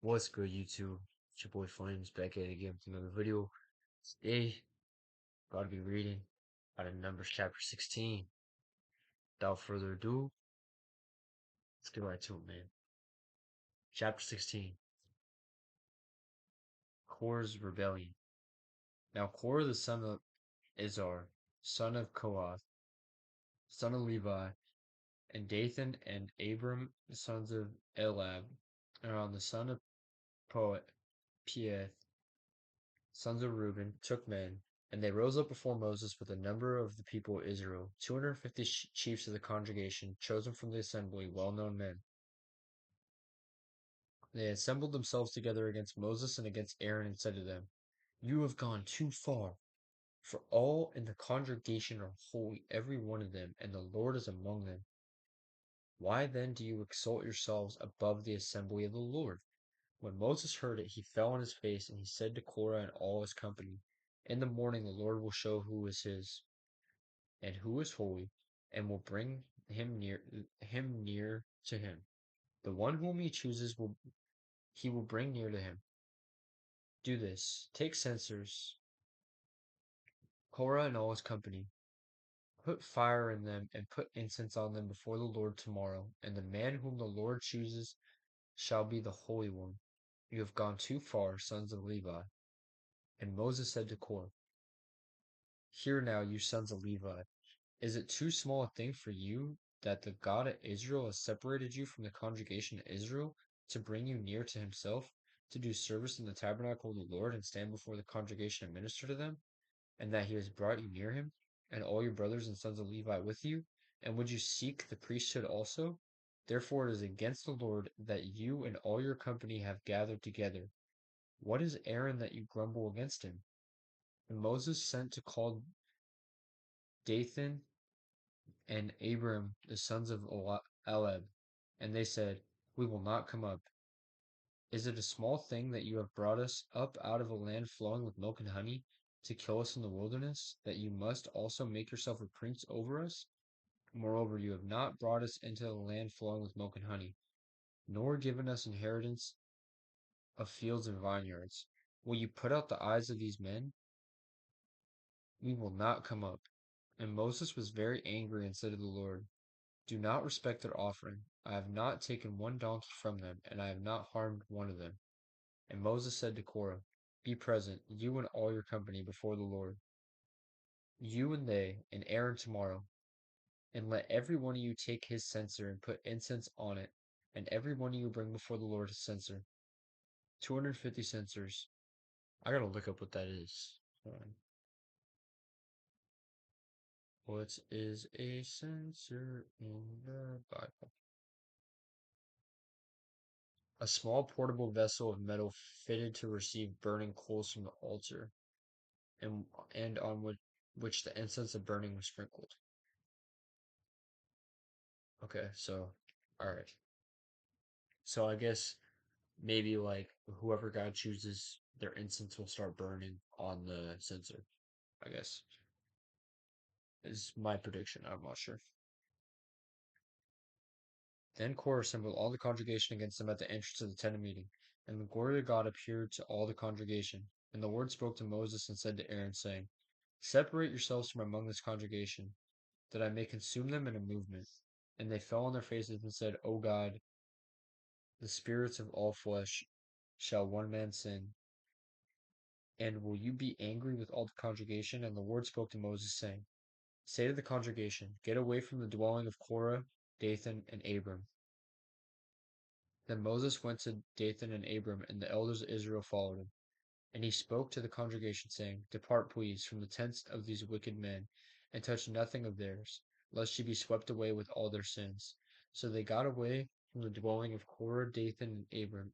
What's good, YouTube? It's your boy Flames back at it again with another video. Today, about to be reading out of Numbers chapter 16. Without further ado, let's get right to it, man. Chapter 16, Korah's Rebellion. Now Korah the son of Izhar, son of Kohath, son of Levi, and Dathan and Abram, the sons of Elab, and on the son of Pieth, sons of Reuben, took men, and they rose up before Moses with a number of the people of Israel, 250 chiefs of the congregation, chosen from the assembly, well-known men. They assembled themselves together against Moses and against Aaron, and said to them, You have gone too far, for all in the congregation are holy, every one of them, and the Lord is among them. Why then do you exalt yourselves above the assembly of the Lord? When Moses heard it, he fell on his face, and he said to Korah and all his company, In the morning the Lord will show who is his, and who is holy, and will bring him near to him. The one whom he chooses will bring near to him. Do this. Take censers, Korah and all his company. Put fire in them, and put incense on them before the Lord tomorrow, and the man whom the Lord chooses shall be the holy one. You have gone too far, sons of Levi. And Moses said to Korah, Hear now, you sons of Levi. Is it too small a thing for you that the God of Israel has separated you from the congregation of Israel to bring you near to himself, to do service in the tabernacle of the Lord and stand before the congregation and minister to them, and that he has brought you near him, and all your brothers and sons of Levi with you? And would you seek the priesthood also? Therefore it is against the Lord that you and all your company have gathered together. What is Aaron that you grumble against him? And Moses sent to call Dathan and Abiram, the sons of Elab, and they said, We will not come up. Is it a small thing that you have brought us up out of a land flowing with milk and honey, to kill us in the wilderness, that you must also make yourself a prince over us? Moreover, you have not brought us into a land flowing with milk and honey, nor given us inheritance of fields and vineyards. Will you put out the eyes of these men? We will not come up. And Moses was very angry and said to the Lord, Do not respect their offering. I have not taken one donkey from them, and I have not harmed one of them. And Moses said to Korah, Be present, you and all your company, before the Lord, you and they, and Aaron tomorrow, and let every one of you take his censer and put incense on it, and every one of you bring before the Lord his censer. 250 censers. I gotta look up what that is. What is a censer in the Bible? A small portable vessel of metal fitted to receive burning coals from the altar, and on which the incense of burning was sprinkled. Okay, so, alright. So I guess maybe like whoever God chooses, their incense will start burning on the censer, I guess, is my prediction. I'm not sure. Then Korah assembled all the congregation against them at the entrance of the tent of meeting, and the glory of God appeared to all the congregation. And the Lord spoke to Moses and said to Aaron, saying, Separate yourselves from among this congregation, that I may consume them in a movement. And they fell on their faces and said, O God, the spirits of all flesh, shall one man sin? And will you be angry with all the congregation? And the Lord spoke to Moses, saying, Say to the congregation, Get away from the dwelling of Korah, Dathan, and Abram. Then Moses went to Dathan and Abram, and the elders of Israel followed him. And he spoke to the congregation, saying, Depart, please, from the tents of these wicked men, and touch nothing of theirs, lest ye be swept away with all their sins. So they got away from the dwelling of Korah, Dathan, and Abram,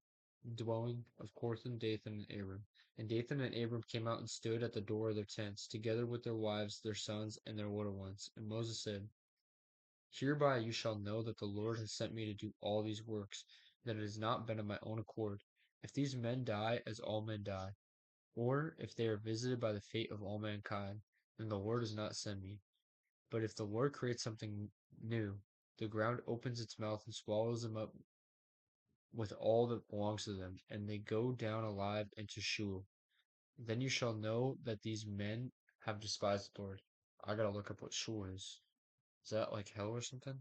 dwelling of Korah, Dathan, and Abram. And Dathan and Abram came out and stood at the door of their tents, together with their wives, their sons, and their little ones. And Moses said, Hereby you shall know that the Lord has sent me to do all these works, that it has not been of my own accord. If these men die as all men die, or if they are visited by the fate of all mankind, then the Lord does not send me. But if the Lord creates something new, the ground opens its mouth and swallows them up with all that belongs to them, and they go down alive into Sheol. Then you shall know that these men have despised the Lord. I gotta look up what Sheol is. Is that like hell or something?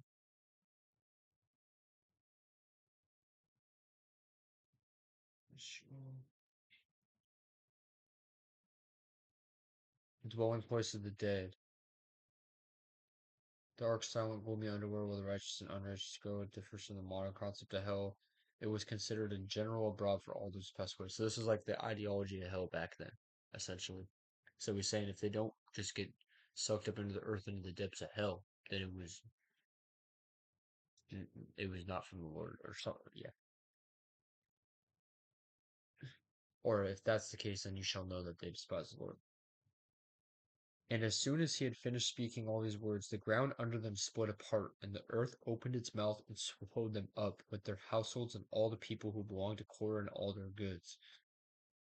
Sheol. Dwelling place of the dead. Dark, silent, gloomy underworld where the righteous and unrighteous go. It differs from the modern concept of hell. It was considered in general abroad for all those who passed away. So this is like the ideology of hell back then, essentially. So he's saying if they don't just get sucked up into the earth into the depths of hell, then it was not from the Lord or something. Yeah. Or if that's the case, then you shall know that they despise the Lord. And as soon as he had finished speaking all these words, the ground under them split apart, and the earth opened its mouth and swallowed them up, with their households and all the people who belonged to Korah and all their goods.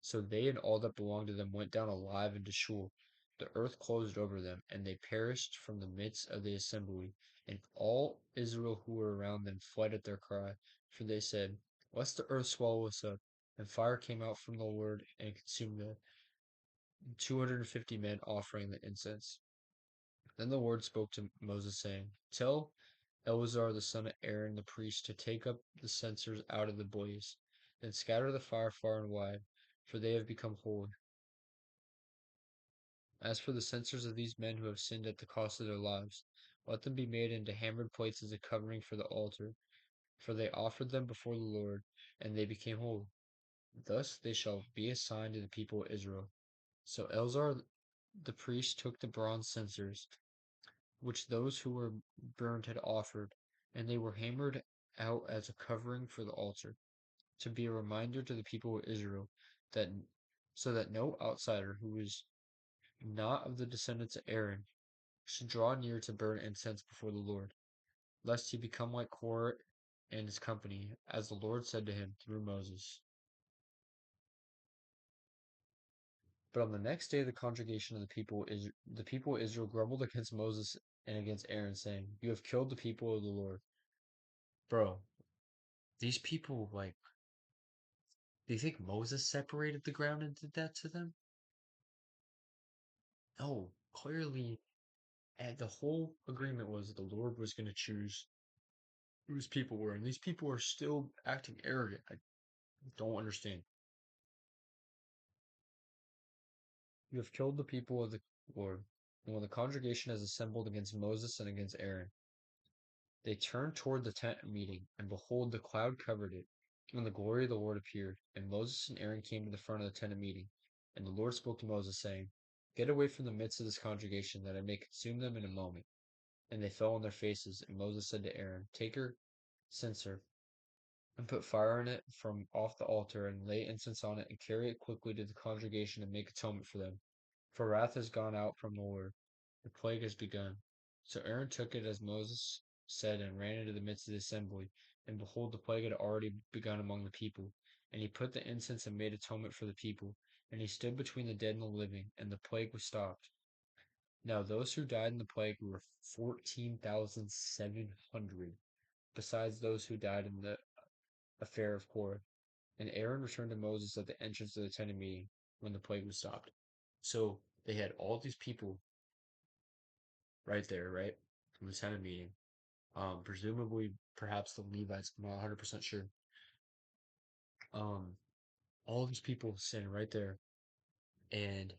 So they and all that belonged to them went down alive into Sheol. The earth closed over them, and they perished from the midst of the assembly. And all Israel who were around them fled at their cry, for they said, Lest the earth swallow us up. And fire came out from the Lord and consumed them, 250 men offering the incense. Then the Lord spoke to Moses, saying, Tell Eleazar the son of Aaron the priest to take up the censers out of the blaze, then scatter the fire far and wide, for they have become holy. As for the censers of these men who have sinned at the cost of their lives, let them be made into hammered plates as a covering for the altar, for they offered them before the Lord, and they became holy. Thus they shall be a sign to the people of Israel. So Eleazar the priest took the bronze censers, which those who were burned had offered, and they were hammered out as a covering for the altar, to be a reminder to the people of Israel that so that no outsider who is not of the descendants of Aaron should draw near to burn incense before the Lord, lest he become like Korah and his company, as the Lord said to him through Moses. But on the next day, the congregation of the people of Israel grumbled against Moses and against Aaron, saying, "You have killed the people of the Lord." Bro, these people, like, do you think Moses separated the ground and did that to them? No, clearly, and the whole agreement was that the Lord was going to choose whose people were, and these people are still acting arrogant. I don't understand. You have killed the people of the Lord. And when the congregation has assembled against Moses and against Aaron, they turned toward the tent meeting, and behold, the cloud covered it, and the glory of the Lord appeared. And Moses and Aaron came to the front of the tent meeting, and the Lord spoke to Moses, saying, Get away from the midst of this congregation, that I may consume them in a moment. And they fell on their faces. And Moses said to Aaron, Take your censer, and put fire in it from off the altar, and lay incense on it, and carry it quickly to the congregation, and make atonement for them. For wrath has gone out from the Lord, the plague has begun. So Aaron took it as Moses said, and ran into the midst of the assembly. And behold, the plague had already begun among the people. And he put the incense and made atonement for the people. And he stood between the dead and the living, and the plague was stopped. Now those who died in the plague were 14,700, besides those who died in the affair of Korah. And Aaron returned to Moses at the entrance of the tent meeting when the plague was stopped. So they had all these people right there, right, from the tent meeting. Presumably, perhaps the Levites. I'm not 100% sure. Um, all these people sitting right there, and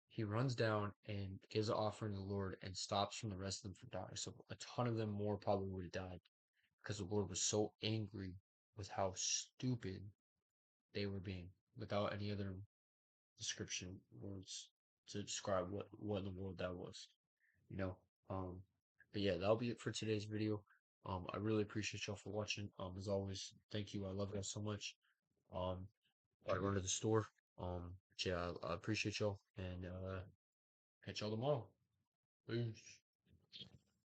he runs down and gives an offering to the Lord and stops from the rest of them from dying. So a ton of them more probably would have died because the Lord was so angry with how stupid they were being, without any other description words to describe what in the world that was, you know. Um, but yeah, that'll be it for today's video. I really appreciate y'all for watching. As always, thank you. I love y'all so much. Um, I run to the store. But yeah, I appreciate y'all and catch y'all tomorrow. Peace.